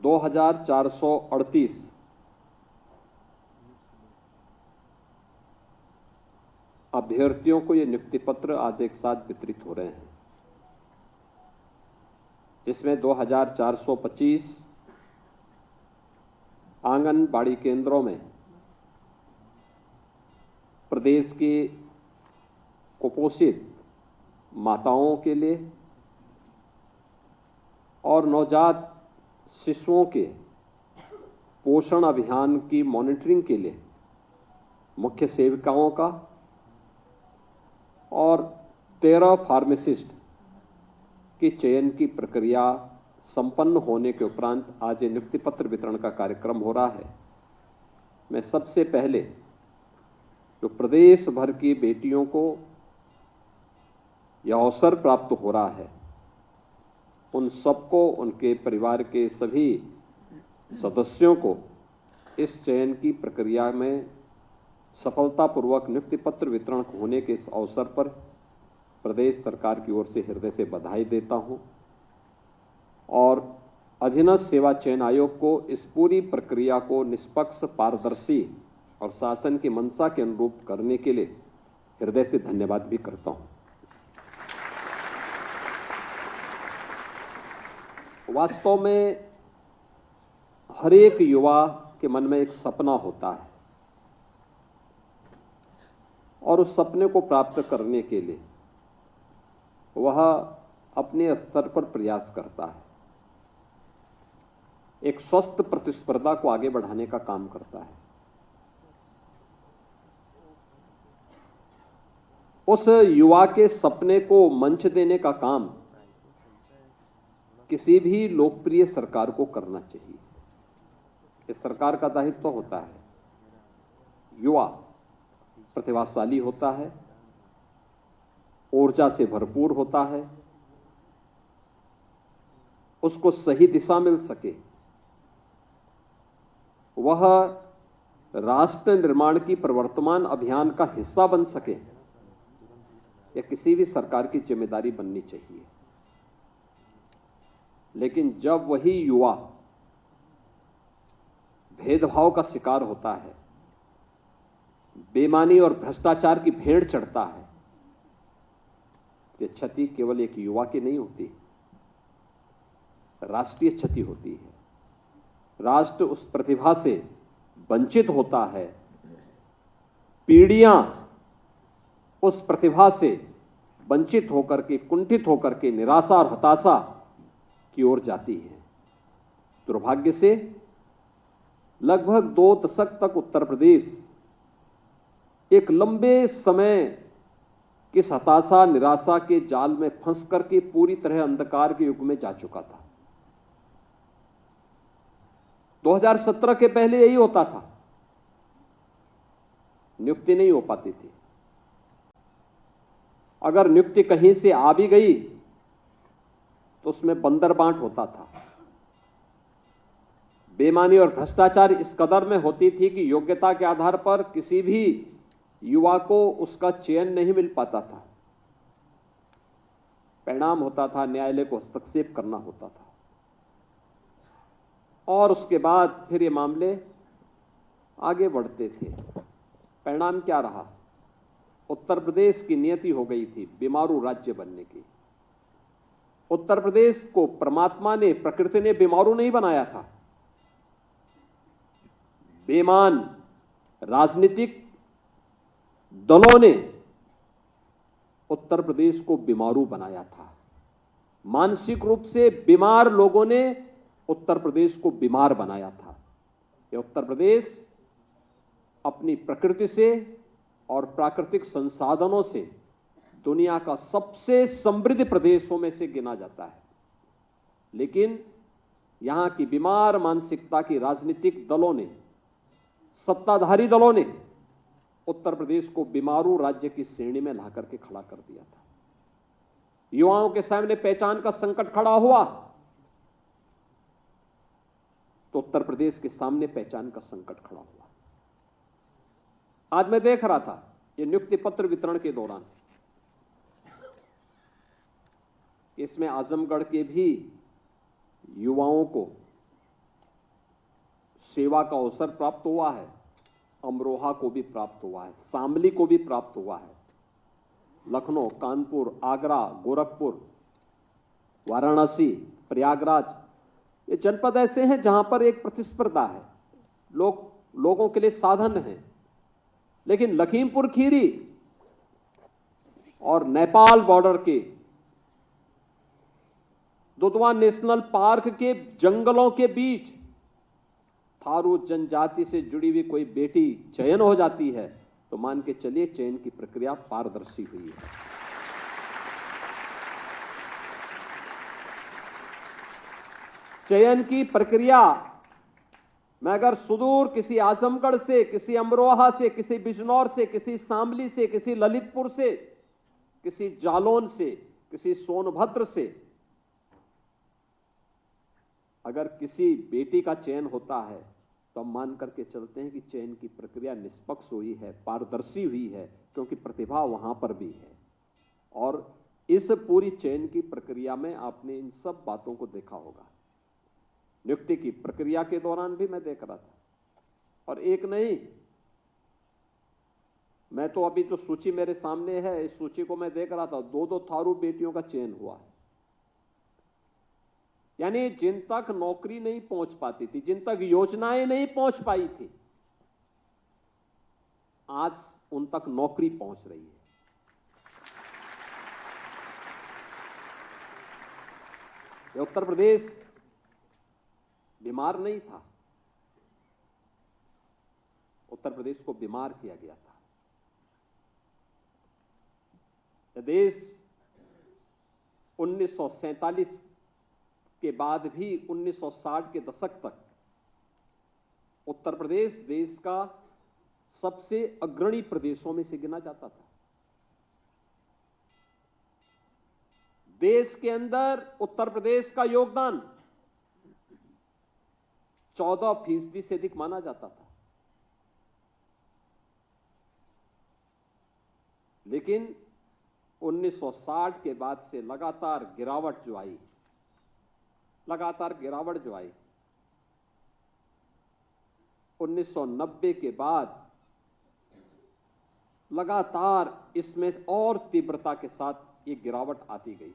2438 अभ्यर्थियों को ये नियुक्ति पत्र आज एक साथ वितरित हो रहे हैं, जिसमें 2425 आंगनबाड़ी केंद्रों में प्रदेश की कुपोषित माताओं के लिए और नवजात शिशुओं के पोषण अभियान की मॉनिटरिंग के लिए मुख्य सेविकाओं का और 13 फार्मासिस्ट की चयन की प्रक्रिया संपन्न होने के उपरांत आज ये नियुक्ति पत्र वितरण का कार्यक्रम हो रहा है। मैं सबसे पहले जो प्रदेश भर की बेटियों को यह अवसर प्राप्त हो रहा है, उन सबको, उनके परिवार के सभी सदस्यों को इस चयन की प्रक्रिया में सफलतापूर्वक नियुक्ति पत्र वितरण होने के इस अवसर पर प्रदेश सरकार की ओर से हृदय से बधाई देता हूं और अधीनस्थ सेवा चयन आयोग को इस पूरी प्रक्रिया को निष्पक्ष, पारदर्शी और शासन की मंशा के अनुरूप करने के लिए हृदय से धन्यवाद भी करता हूं। वास्तव में हर एक युवा के मन में एक सपना होता है और उस सपने को प्राप्त करने के लिए वह अपने स्तर पर प्रयास करता है, एक स्वस्थ प्रतिस्पर्धा को आगे बढ़ाने का काम करता है। उस युवा के सपने को मंच देने का काम किसी भी लोकप्रिय सरकार को करना चाहिए। इस सरकार का दायित्व होता है युवा प्रतिभाशाली होता है, ऊर्जा से भरपूर होता है, उसको सही दिशा मिल सके, वह राष्ट्र निर्माण की प्रवर्तमान अभियान का हिस्सा बन सके, यह किसी भी सरकार की जिम्मेदारी बननी चाहिए। लेकिन जब वही युवा भेदभाव का शिकार होता है, बेईमानी और भ्रष्टाचार की भेड़ चढ़ता है, ये क्षति केवल एक युवा की नहीं होती, राष्ट्रीय क्षति होती है। राष्ट्र उस प्रतिभा से वंचित होता है, पीढ़ियां उस प्रतिभा से वंचित होकर के, कुंठित होकर के निराशा और हताशा की ओर जाती है। दुर्भाग्य से लगभग 2 दशक तक उत्तर प्रदेश एक लंबे समय किस हताशा, निराशा के जाल में फंस करके पूरी तरह अंधकार के युग में जा चुका था। 2017 के पहले यही होता था, नियुक्ति नहीं हो पाती थी। अगर नियुक्ति कहीं से आ भी गई तो उसमें बंदर बांट होता था। बेईमानी और भ्रष्टाचार इस कदर में होती थी कि योग्यता के आधार पर किसी भी युवा को उसका चयन नहीं मिल पाता था। परिणाम होता था न्यायालय को हस्तक्षेप करना होता था और उसके बाद फिर ये मामले आगे बढ़ते थे। परिणाम क्या रहा? उत्तर प्रदेश की नियति हो गई थी बीमारू राज्य बनने की। उत्तर प्रदेश को परमात्मा ने, प्रकृति ने बीमारू नहीं बनाया था। बेईमान राजनीतिक दलों ने उत्तर प्रदेश को बीमारू बनाया था। मानसिक रूप से बीमार लोगों ने उत्तर प्रदेश को बीमार बनाया था। यह उत्तर प्रदेश अपनी प्रकृति से और प्राकृतिक संसाधनों से दुनिया का सबसे समृद्ध प्रदेशों में से गिना जाता है, लेकिन यहां की बीमार मानसिकता की राजनीतिक दलों ने, सत्ताधारी दलों ने उत्तर प्रदेश को बीमारू राज्य की श्रेणी में ला करके खड़ा कर दिया था। युवाओं के सामने पहचान का संकट खड़ा हुआ तो उत्तर प्रदेश के सामने पहचान का संकट खड़ा हुआ। आज मैं देख रहा था ये नियुक्ति पत्र वितरण के दौरान, इसमें आजमगढ़ के भी युवाओं को सेवा का अवसर प्राप्त हुआ है, अमरोहा को भी प्राप्त हुआ है, शामली को भी प्राप्त हुआ है। लखनऊ, कानपुर, आगरा, गोरखपुर, वाराणसी, प्रयागराज, ये जनपद ऐसे हैं जहां पर एक प्रतिस्पर्धा है, लोगों के लिए साधन है। लेकिन लखीमपुर खीरी और नेपाल बॉर्डर के दुधवा नेशनल पार्क के जंगलों के बीच थारू जनजाति से जुड़ी हुई कोई बेटी चयन हो जाती है तो मान के चलिए चयन की प्रक्रिया पारदर्शी हुई है। चयन की प्रक्रिया में अगर सुदूर किसी आजमगढ़ से, किसी अमरोहा से, किसी बिजनौर से, किसी शामली से, किसी ललितपुर से, किसी जालौन से, किसी सोनभद्र से अगर किसी बेटी का चयन होता है तो हम मान करके चलते हैं कि चयन की प्रक्रिया निष्पक्ष हुई है, पारदर्शी हुई है, क्योंकि प्रतिभा वहां पर भी है। और इस पूरी चयन की प्रक्रिया में आपने इन सब बातों को देखा होगा। नियुक्ति की प्रक्रिया के दौरान भी मैं देख रहा था, और एक नहीं, मैं तो अभी जो सूची मेरे सामने है इस सूची को मैं देख रहा था, 2-2 थारू बेटियों का चयन हुआ है। यानी जिन तक नौकरी नहीं पहुंच पाती थी, जिन तक योजनाएं नहीं पहुंच पाई थी, आज उन तक नौकरी पहुंच रही है। उत्तर प्रदेश बीमार नहीं था, उत्तर प्रदेश को बीमार किया गया था। यह देश 1947 के बाद भी 1960 के दशक तक उत्तर प्रदेश देश का सबसे अग्रणी प्रदेशों में से गिना जाता था। देश के अंदर उत्तर प्रदेश का योगदान 14% से अधिक माना जाता था। लेकिन 1960 के बाद से लगातार गिरावट जो आई, 1990 के बाद लगातार इसमें और तीव्रता के साथ ये गिरावट आती गई,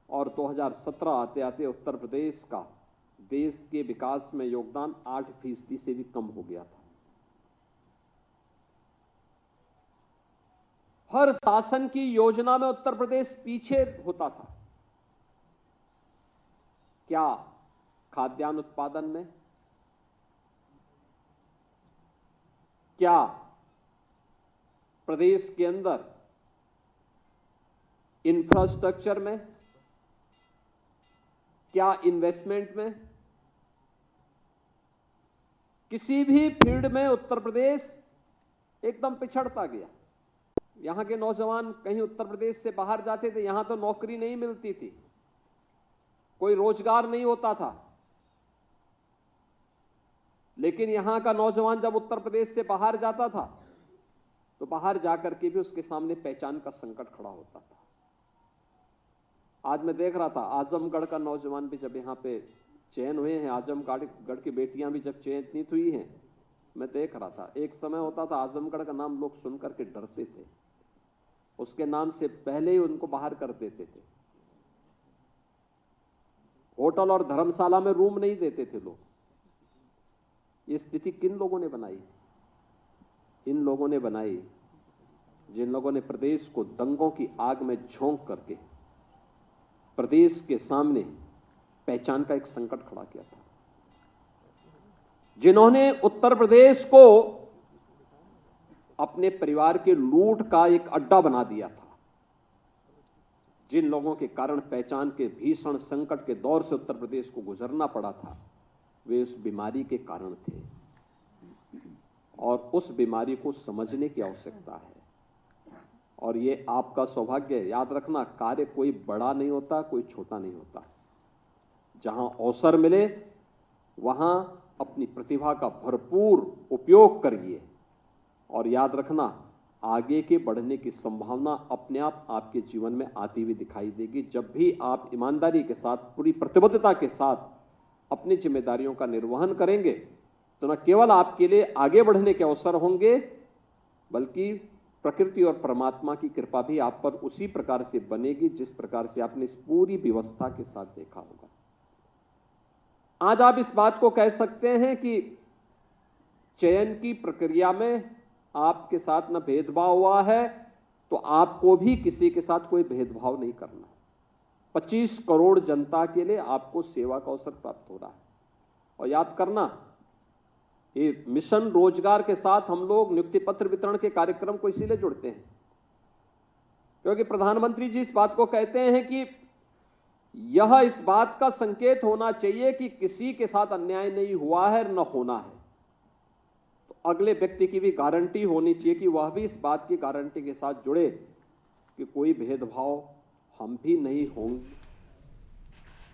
और 2017 आते आते उत्तर प्रदेश का देश के विकास में योगदान 8% से भी कम हो गया था। हर शासन की योजना में उत्तर प्रदेश पीछे होता था। क्या खाद्यान्न उत्पादन में, क्या प्रदेश के अंदर इंफ्रास्ट्रक्चर में, क्या इन्वेस्टमेंट में, किसी भी फील्ड में उत्तर प्रदेश एकदम पिछड़ता गया। यहां के नौजवान कहीं उत्तर प्रदेश से बाहर जाते थे, यहां तो नौकरी नहीं मिलती थी, कोई रोजगार नहीं होता था। लेकिन यहां का नौजवान जब उत्तर प्रदेश से बाहर जाता था तो बाहर जाकर के भी उसके सामने पहचान का संकट खड़ा होता था। आज मैं देख रहा था आजमगढ़ का नौजवान भी जब यहां पे चयन हुए हैं, आजमगढ़ की बेटियां भी जब चयनित हुई हैं, मैं देख रहा था एक समय होता था आजमगढ़ का नाम लोग सुनकर के डरते थे, उसके नाम से पहले ही उनको बाहर कर देते थे। होटल और धर्मशाला में रूम नहीं देते थे लोग। ये स्थिति किन लोगों ने बनाई? इन लोगों ने बनाई जिन लोगों ने प्रदेश को दंगों की आग में झोंक करके प्रदेश के सामने पहचान का एक संकट खड़ा किया था, जिन्होंने उत्तर प्रदेश को अपने परिवार के लूट का एक अड्डा बना दिया था, जिन लोगों के कारण पहचान के भीषण संकट के दौर से उत्तर प्रदेश को गुजरना पड़ा था, वे उस बीमारी के कारण थे, और उस बीमारी को समझने की आवश्यकता है। और ये आपका सौभाग्य है। याद रखना, कार्य कोई बड़ा नहीं होता, कोई छोटा नहीं होता। जहां अवसर मिले वहां अपनी प्रतिभा का भरपूर उपयोग करिए, और याद रखना, आगे के बढ़ने की संभावना अपने आप आपके जीवन में आती हुई दिखाई देगी जब भी आप ईमानदारी के साथ, पूरी प्रतिबद्धता के साथ अपनी जिम्मेदारियों का निर्वहन करेंगे तो न केवल आपके लिए आगे बढ़ने के अवसर होंगे, बल्कि प्रकृति और परमात्मा की कृपा भी आप पर उसी प्रकार से बनेगी जिस प्रकार से आपने इस पूरी व्यवस्था के साथ देखा होगा। आज आप इस बात को कह सकते हैं कि चयन की प्रक्रिया में आपके साथ न भेदभाव हुआ है, तो आपको भी किसी के साथ कोई भेदभाव नहीं करना। 25 करोड़ जनता के लिए आपको सेवा का अवसर प्राप्त हो रहा है। और याद करना, ये मिशन रोजगार के साथ हम लोग नियुक्ति पत्र वितरण के कार्यक्रम को इसीलिए जुड़ते हैं क्योंकि प्रधानमंत्री जी इस बात को कहते हैं कि यह इस बात का संकेत होना चाहिए कि किसी के साथ अन्याय नहीं हुआ है, न होना है। तो अगले व्यक्ति की भी गारंटी होनी चाहिए कि वह भी इस बात की गारंटी के साथ जुड़े कि कोई भेदभाव हम भी नहीं होंगे,